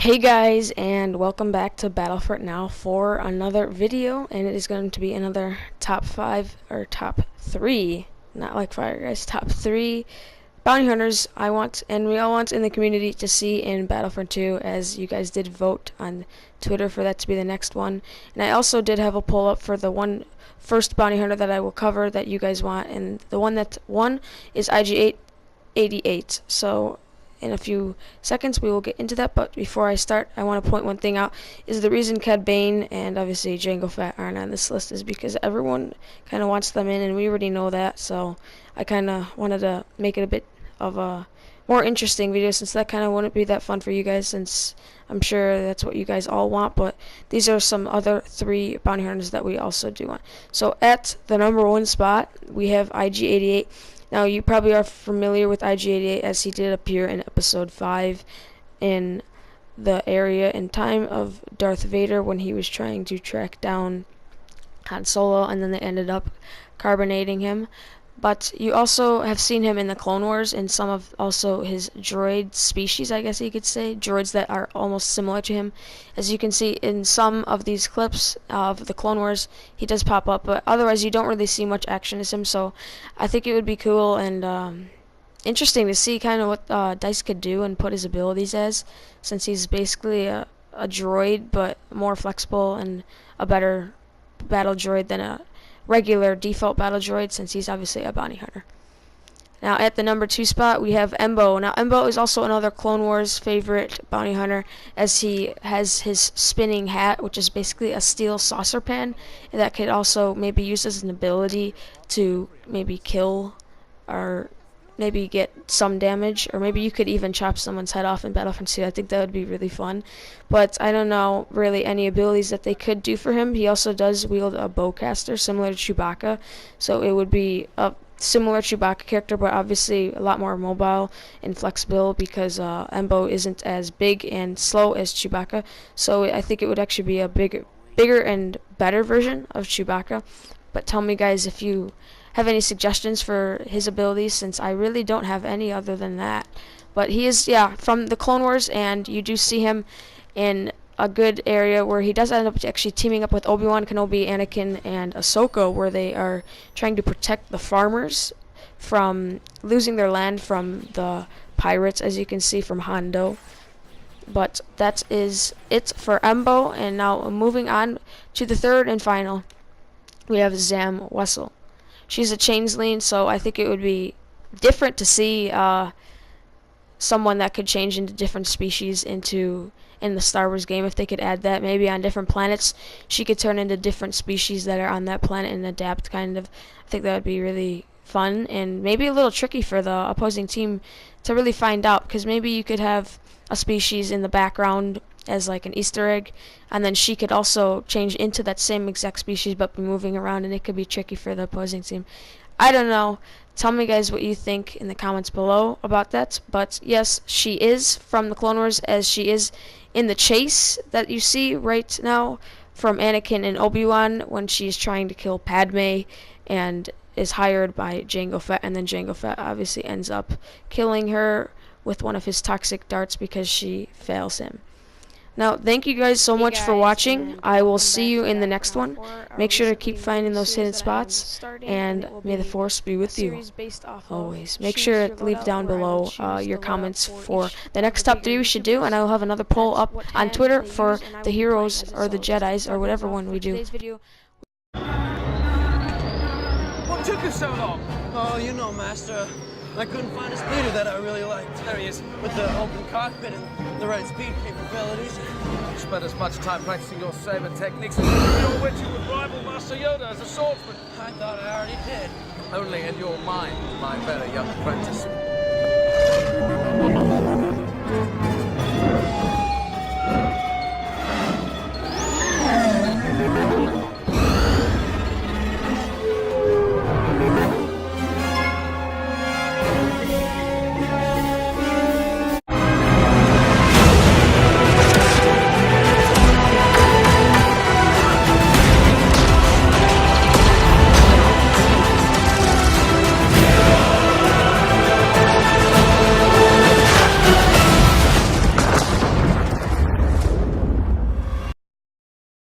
Hey guys, and welcome back to Battlefront now for another video, and it is going to be another top 5 or top 3, not like fire guys, top 3 bounty hunters I want and we all want in the community to see in Battlefront 2, as you guys did vote on Twitter for that to be the next one. And I also did have a poll up for the first bounty hunter that I will cover that you guys want, and the one that won is IG-88. So in a few seconds we will get into that, but before I start, I want to point one thing out. Is the reason Cad Bane and obviously Jango Fett aren't on this list is because everyone kind of wants them in, and we already know that. So I kind of wanted to make it a bit of a more interesting video, since that kind of wouldn't be that fun for you guys, since I'm sure that's what you guys all want. But these are some other 3 bounty hunters that we also do want. So at the number 1 spot we have IG-88. Now, you probably are familiar with IG-88, as he did appear in episode 5 in the area and time of Darth Vader when he was trying to track down Han Solo, and then they ended up carbonating him. But you also have seen him in the Clone Wars in some of also his droid species, I guess you could say, droids that are almost similar to him. As you can see in some of these clips of the Clone Wars, he does pop up, but otherwise you don't really see much action as him. So I think it would be cool and interesting to see kind of what Dice could do and put his abilities as, since he's basically a droid, but more flexible and a better battle droid than a regular default battle droid, since he's obviously a bounty hunter. Now at the number 2 spot we have Embo. Now Embo is also another Clone Wars favorite bounty hunter, as he has his spinning hat, which is basically a steel saucer pan, and that could also maybe use as an ability to maybe kill or maybe get some damage, or maybe you could even chop someone's head off in Battlefront 2. I think that would be really fun, but I don't know really any abilities that they could do for him. He also does wield a bowcaster similar to Chewbacca, so it would be a similar Chewbacca character, but obviously a lot more mobile and flexible, because Embo isn't as big and slow as Chewbacca. So I think it would actually be a bigger and better version of Chewbacca. But tell me guys if you have any suggestions for his abilities, since I really don't have any other than that. But he is, from the Clone Wars, and you do see him in a good area where he does end up actually teaming up with Obi-Wan Kenobi, Anakin, and Ahsoka, where they are trying to protect the farmers from losing their land from the pirates, as you can see from Hondo. But that is it for Embo, and now moving on to the third and final, we have Zam Wessel. She's a changeling, so I think it would be different to see someone that could change into different species in the Star Wars game. If they could add that, maybe on different planets she could turn into different species that are on that planet and adapt, kind of. I think that would be really fun, and maybe a little tricky for the opposing team to really find out, because maybe you could have a species in the background as like an Easter egg, and then she could also change into that same exact species but be moving around, and it could be tricky for the opposing team. I don't know. Tell me guys what you think in the comments below about that. But yes, she is from the Clone Wars, as she is in the chase that you see right now from Anakin and Obi-Wan when she's trying to kill Padme and is hired by Jango Fett, and then Jango Fett obviously ends up killing her with one of his toxic darts because she fails him. Now, thank you guys so much for watching. I will see you in the next one. Make sure to keep finding those hidden spots, and may the Force be with you always. Make sure to leave down below your comments for the next top 3 we should do, and I will have another poll up on Twitter for the heroes or the Jedis or whatever one we do. What took us so long? Oh, you know, Master. I couldn't find a speeder that I really liked. There he is. With the open cockpit and the right speed capabilities. You spent as much time practicing your saber techniques as you wish you would rival Master Yoda as a swordsman. I thought I already did. Only in your mind, my very young apprentice.